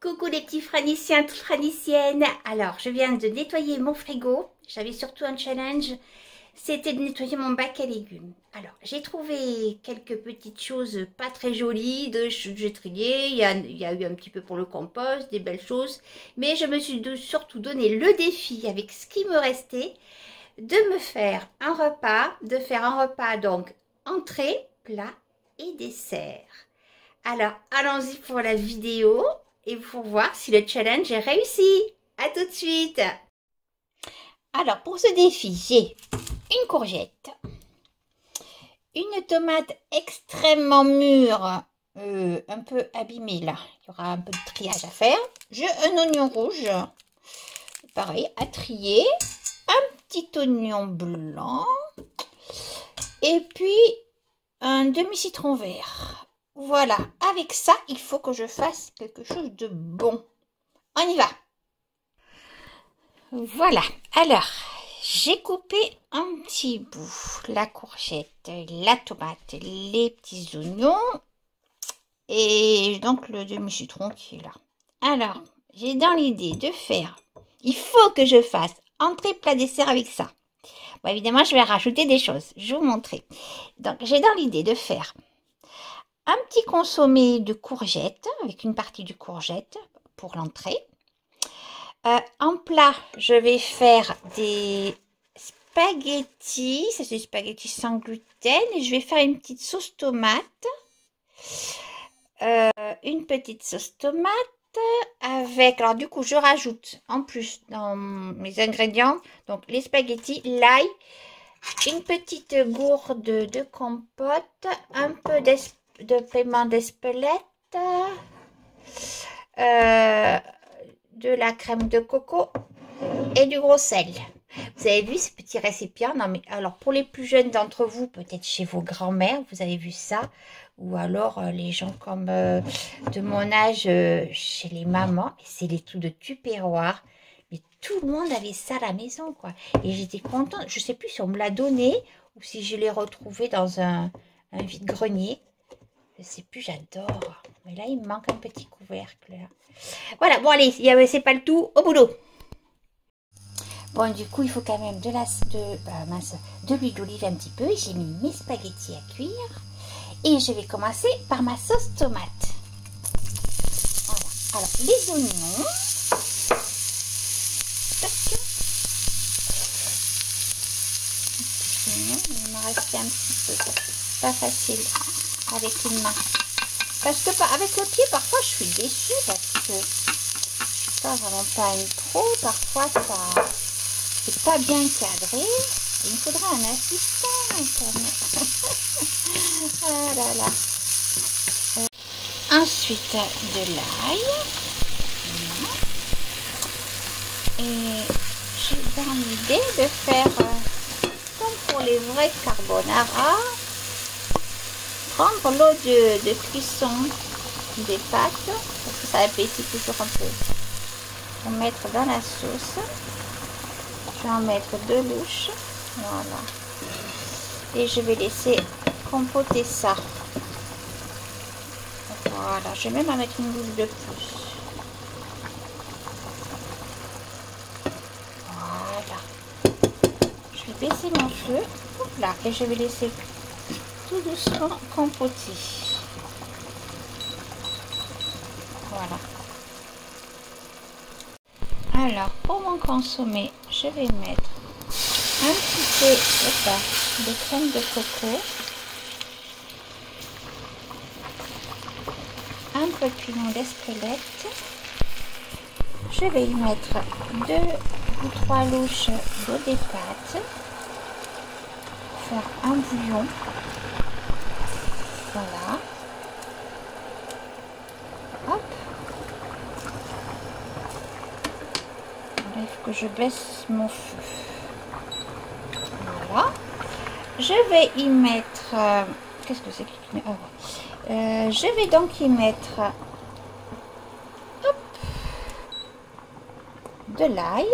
Coucou les petits franiciens, franiciennes. Alors, je viens de nettoyer mon frigo. J'avais surtout un challenge, c'était de nettoyer mon bac à légumes. Alors, j'ai trouvé quelques petites choses pas très jolies, j'ai trié. Il y a eu un petit peu pour le compost, des belles choses. Mais je me suis surtout donné le défi, avec ce qui me restait, de me faire un repas, donc entrée, plat et dessert. Alors, allons-y pour la vidéo et pour voir si le challenge est réussi. À tout de suite. Alors, pour ce défi, j'ai une courgette, une tomate extrêmement mûre, un peu abîmée là. Il y aura un peu de triage à faire. J'ai un oignon rouge, pareil, à trier, un petit oignon blanc et puis un demi-citron vert. Voilà, avec ça, il faut que je fasse quelque chose de bon. On y va. Voilà, alors, j'ai coupé un petit bout, la courgette, la tomate, les petits oignons et donc le demi-citron qui est là. Alors, j'ai dans l'idée de faire, il faut que je fasse entrée, plat, dessert avec ça. Bon, évidemment, je vais rajouter des choses, je vais vous montrer. Donc, j'ai dans l'idée de faire un petit consommé de courgettes, avec une partie de courgette pour l'entrée. En plat, je vais faire des spaghettis, ça c'est des spaghettis sans gluten, et je vais faire une petite sauce tomate. Une petite sauce tomate avec, alors du coup je rajoute en plus dans mes ingrédients, donc les spaghettis, l'ail, une petite gourde de compote, un peu de piment d'Espelette, de la crème de coco et du gros sel. Vous avez vu ce petit récipient? Non mais alors pour les plus jeunes d'entre vous, peut-être chez vos grands-mères, vous avez vu ça, ou alors les gens comme de mon âge, chez les mamans, c'est les trucs de tupperware. Mais tout le monde avait ça à la maison, quoi. Et j'étais contente. Je sais plus si on me l'a donné ou si je l'ai retrouvé dans un vide-grenier. Je sais plus, j'adore. Mais là, il me manque un petit couvercle. Là. Voilà, bon allez, c'est pas le tout, au boulot. Bon, du coup, il faut quand même de l'huile d'olive un petit peu. J'ai mis mes spaghettis à cuire. Et je vais commencer par ma sauce tomate. Voilà. Alors, les oignons. Il m'en reste un petit peu. C'est pas facile avec une main. Parce que avec le pied, parfois, je suis déçue parce que ça vraiment pas une pro. Parfois, ça c'est pas bien cadré. Il me faudra un assistant quand même. Ah là là. Ensuite, de l'ail. Et j'ai dans l'idée de faire comme pour les vrais carbonara. Prendre l'eau de cuisson des pâtes, parce que ça épaissit toujours un peu, pour mettre dans la sauce. Je vais en mettre 2 louches, voilà, et je vais laisser compoter ça. Voilà, je vais même en mettre une louche de plus. Voilà, je vais baisser mon feu, là, et je vais laisser tout doucement compoter. Voilà. Alors, pour mon consommé, je vais mettre un petit peu de crème de coco, un peu de piment d'Espelette. Je vais y mettre 2 ou 3 louches d'eau des pâtes. Faire un bouillon. Voilà. Hop. Il faut que je baisse mon feu. Voilà. Je vais y mettre... qu'est-ce que c'est qui met? Oh, je vais donc y mettre hop, de l'ail.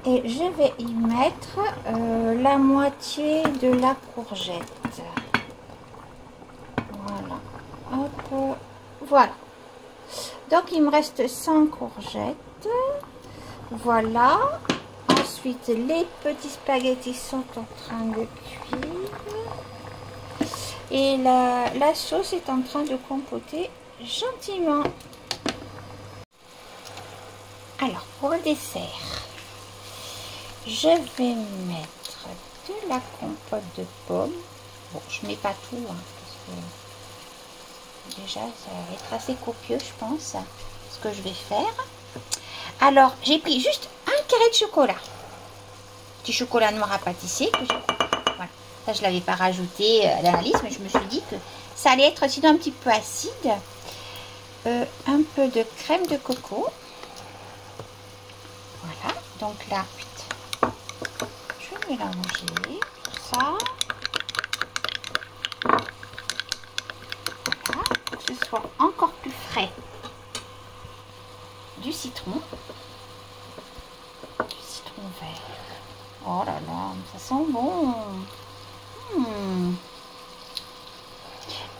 Et je vais y mettre la moitié de la courgette. Voilà. Donc, il me reste 100 courgettes. Voilà. Ensuite, les petits spaghettis sont en train de cuire. Et la sauce est en train de compoter gentiment. Alors, pour le dessert, je vais mettre de la compote de pommes. Bon, je mets pas tout, hein, parce que déjà, ça va être assez copieux, je pense, ce que je vais faire. Alors, j'ai pris juste un carré de chocolat. Petit chocolat noir à pâtisser. Voilà. Ça, je ne l'avais pas rajouté à l'analyse, mais je me suis dit que ça allait être sinon un petit peu acide. Un peu de crème de coco. Voilà. Donc là, je vais mélanger tout ça. Voilà. Pour que ce soit encore plus frais. Du citron. Du citron vert. Oh là là, ça sent bon.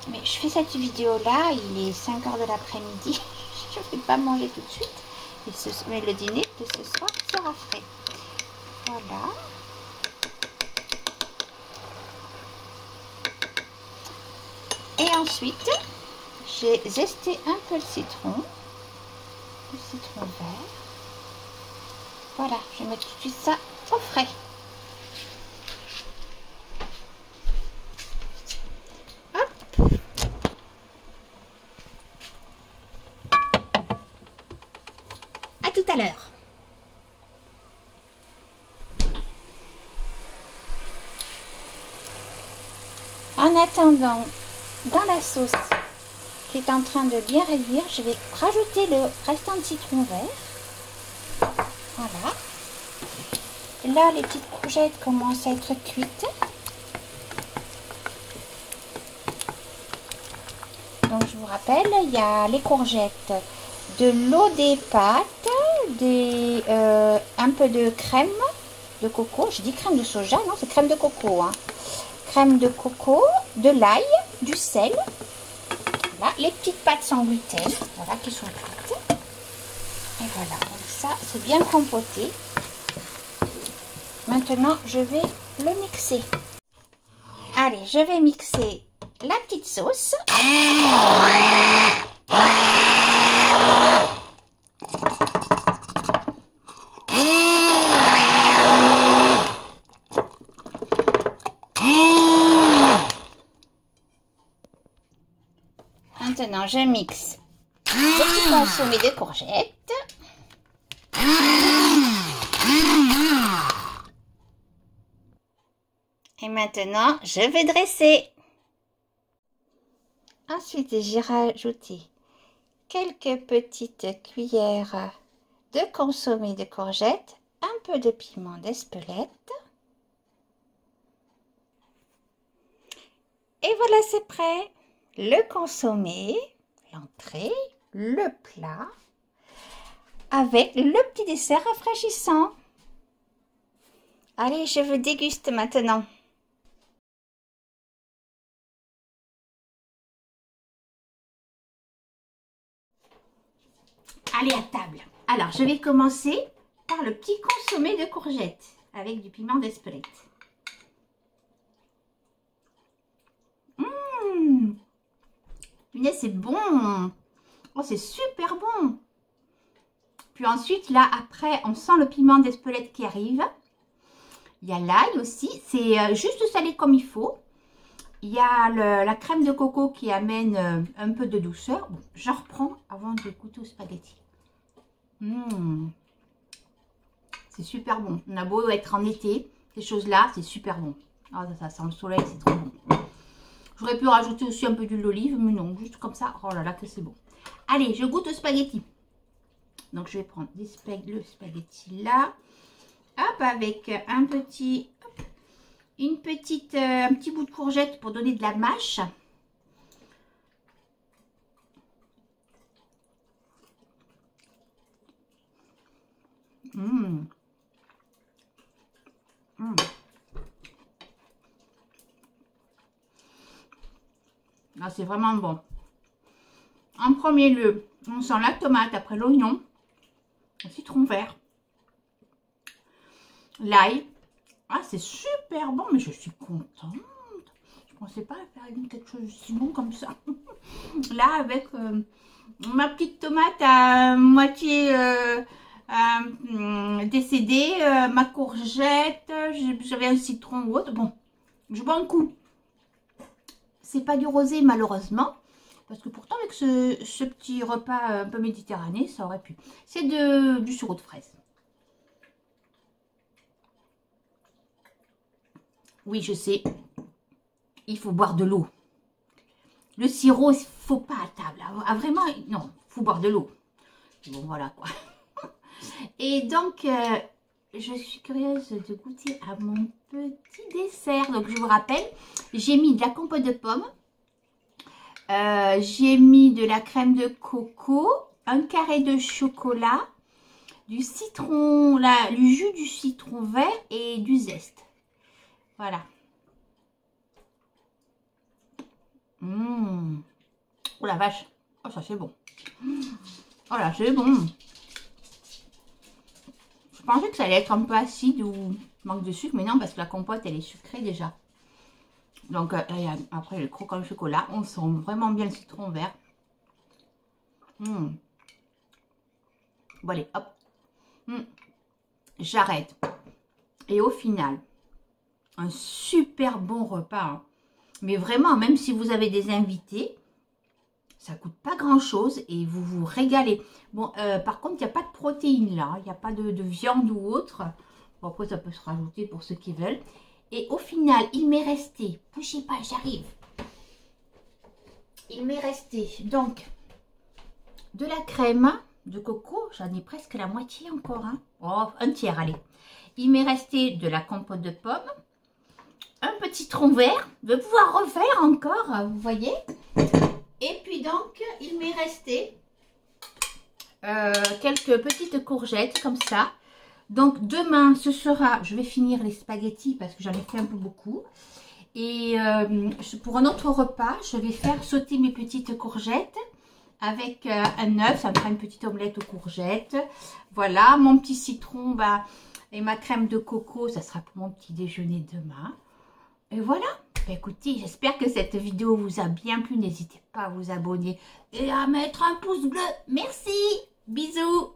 Mais je fais cette vidéo là, il est 5 h de l'après-midi. Je ne vais pas manger tout de suite. Mais le dîner de ce soir sera frais. Voilà. Et ensuite, j'ai zesté un peu le citron vert. Voilà, je vais mettre tout de suite ça au frais. Hop. À tout à l'heure. En attendant, dans la sauce qui est en train de bien réduire, je vais rajouter le restant de citron vert. Voilà. Là, les petites courgettes commencent à être cuites. Donc, je vous rappelle, il y a les courgettes, de l'eau des pâtes, un peu de crème de coco. Je dis crème de soja, non, c'est crème de coco. Hein. Crème de coco, de l'ail, du sel. Voilà, les petites pâtes sans gluten, voilà, qui sont cuites. Et voilà, donc ça, c'est bien compoté. Maintenant, je vais le mixer. Allez, je vais mixer la petite sauce. Maintenant, je mixe le petit consommé de courgettes. Et maintenant, je vais dresser. Ensuite, j'ai rajouté quelques petites cuillères de consommé de courgettes, un peu de piment d'Espelette. Et voilà, c'est prêt. Le consommé, l'entrée, le plat, avec le petit dessert rafraîchissant. Allez, je vous déguste maintenant. Allez, à table. Alors, je vais commencer par le petit consommé de courgettes avec du piment d'Espelette. C'est bon. Oh, c'est super bon. Puis ensuite, là, après, on sent le piment d'Espelette qui arrive. Il y a l'ail aussi. C'est juste salé comme il faut. Il y a la crème de coco qui amène un peu de douceur. Bon, je reprends avant de goûter au spaghetti. C'est super bon. On a beau être en été, ces choses-là, c'est super bon. Oh, ça sent le soleil, c'est trop bon. J'aurais pu rajouter aussi un peu d'huile d'olive, mais non, juste comme ça. Oh là là, que c'est bon. Allez, je goûte au spaghetti. Donc, je vais prendre le spaghetti là. Hop, avec un petit bout de courgette pour donner de la mâche. Ah, c'est vraiment bon. En premier lieu, on sent la tomate, après l'oignon, le citron vert, l'ail. Ah, c'est super bon, mais je suis contente. Je pensais pas faire quelque chose de si bon comme ça. Là, avec ma petite tomate à moitié décédée, ma courgette, j'avais un citron ou autre. Bon, je bois un coup. C'est pas du rosé malheureusement, parce que pourtant avec ce petit repas un peu méditerranéen, ça aurait pu. C'est du sirop de fraise. Oui, je sais, il faut boire de l'eau. Le sirop, il ne faut pas à table. Ah, vraiment, non, il faut boire de l'eau. Bon, voilà quoi. Et donc, je suis curieuse de goûter à mon petit dessert. Donc, je vous rappelle, j'ai mis de la compote de pommes. J'ai mis de la crème de coco, un carré de chocolat, du citron, du jus du citron vert et du zeste. Voilà. Oh la vache. Oh, ça c'est bon. Oh là, c'est bon. Je pensais que ça allait être un peu acide ou manque de sucre, mais non, parce que la compote, elle est sucrée déjà. Donc, après, le croquant au chocolat, on sent vraiment bien le citron vert. Bon, allez, hop. J'arrête. Et au final, un super bon repas. Hein. Mais vraiment, même si vous avez des invités, ça coûte pas grand chose et vous vous régalez. Bon, par contre, il n'y a pas de protéines là. Il n'y a pas de viande ou autre. Bon, après, ça peut se rajouter pour ceux qui veulent. Et au final, il m'est resté, bougez pas, j'arrive. Il m'est resté donc de la crème de coco. J'en ai presque la moitié encore. Hein. Oh, un tiers, allez. Il m'est resté de la compote de pommes. Un petit tronc vert. De pouvoir refaire encore, vous voyez. Et puis donc, il m'est resté quelques petites courgettes comme ça. Donc demain, ce sera, je vais finir les spaghettis parce que j'en ai fait un peu beaucoup. Et pour un autre repas, je vais faire sauter mes petites courgettes avec un œuf. Ça me fera une petite omelette aux courgettes. Voilà, mon petit citron et ma crème de coco, ça sera pour mon petit déjeuner demain. Et voilà. Écoutez, j'espère que cette vidéo vous a bien plu. N'hésitez pas à vous abonner et à mettre un pouce bleu. Merci. Bisous.